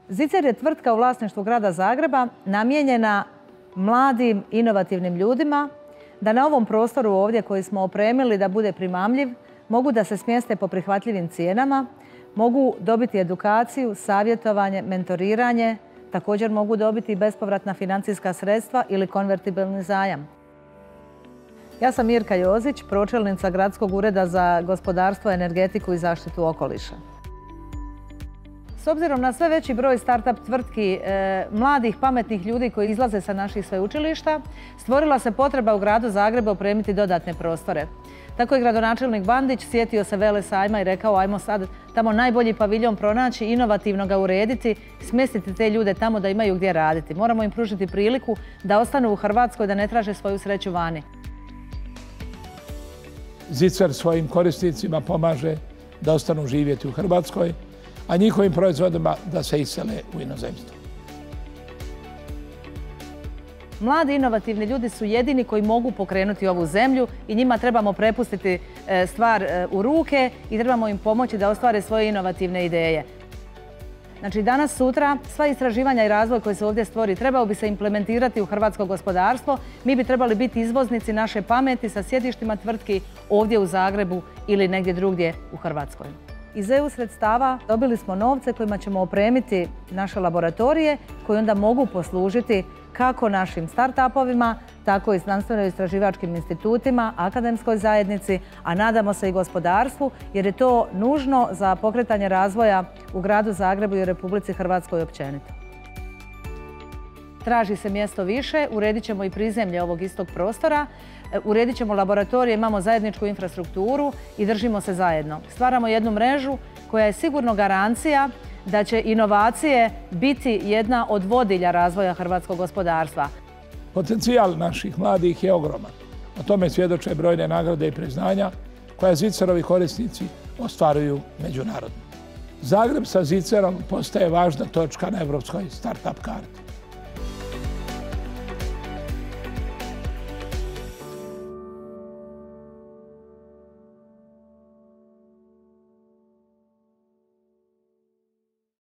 Zicer je tvrtka u vlasništvu grada Zagreba namijenjena mladim, inovativnim ljudima da na ovom prostoru ovdje koji smo opremili da bude primamljiv, mogu da se smjeste po prihvatljivim cijenama, mogu dobiti edukaciju, savjetovanje, mentoriranje, također mogu dobiti bespovratna financijska sredstva ili konvertibilni zajam. Ja sam Mirka Jozić, pročelnica Gradskog ureda za gospodarstvo, energetiku i zaštitu okoliša. S obzirom na sve veći broj start-up tvrtki, mladih, pametnih ljudi koji izlaze sa naših sveučilišta, stvorila se potreba u gradu Zagrebu opremiti dodatne prostore. Tako je gradonačelnik Bandić sjetio se Vele sajma i rekao ajmo sad tamo najbolji paviljon pronaći, inovativno ga urediti, smjestiti te ljude tamo da imaju gdje raditi. Moramo im pružiti priliku da ostanu u Hrvatskoj, da ne traže svoju sreću vani. Zicer svojim korisnicima pomaže da ostanu živjeti u Hrvatskoj, a njihovim proizvodima da se isele u inozemstvo. Mladi inovativni ljudi su jedini koji mogu pokrenuti ovu zemlju i njima trebamo prepustiti stvar u ruke i trebamo im pomoći da ostvare svoje inovativne ideje. Znači danas, sutra, sva istraživanja i razvoj koji se ovdje stvori trebao bi se implementirati u hrvatsko gospodarstvo. Mi bi trebali biti izvoznici naše pameti sa sjedištima tvrtki ovdje u Zagrebu ili negdje drugdje u Hrvatskoj. Iz EU sredstava dobili smo novce kojima ćemo opremiti naše laboratorije koji onda mogu poslužiti kako našim start-upovima, tako i znanstveno-istraživačkim institutima, akademskoj zajednici, a nadamo se i gospodarstvu, jer je to nužno za pokretanje razvoja u gradu Zagrebu i Republici Hrvatskoj općenito. Traži se mjesto više, uredit ćemo i prizemlje ovog istog prostora, uredit ćemo laboratorije, imamo zajedničku infrastrukturu i držimo se zajedno. Stvaramo jednu mrežu koja je sigurno garancija da će inovacije biti jedna od vodilja razvoja hrvatskog gospodarstva. Potencijal naših mladih je ogroman. O tome svjedoče brojne nagrade i priznanja koje Zicerovi korisnici ostvaruju međunarodno. Zagreb sa Zicerom postaje važna točka na evropskoj start-up karti.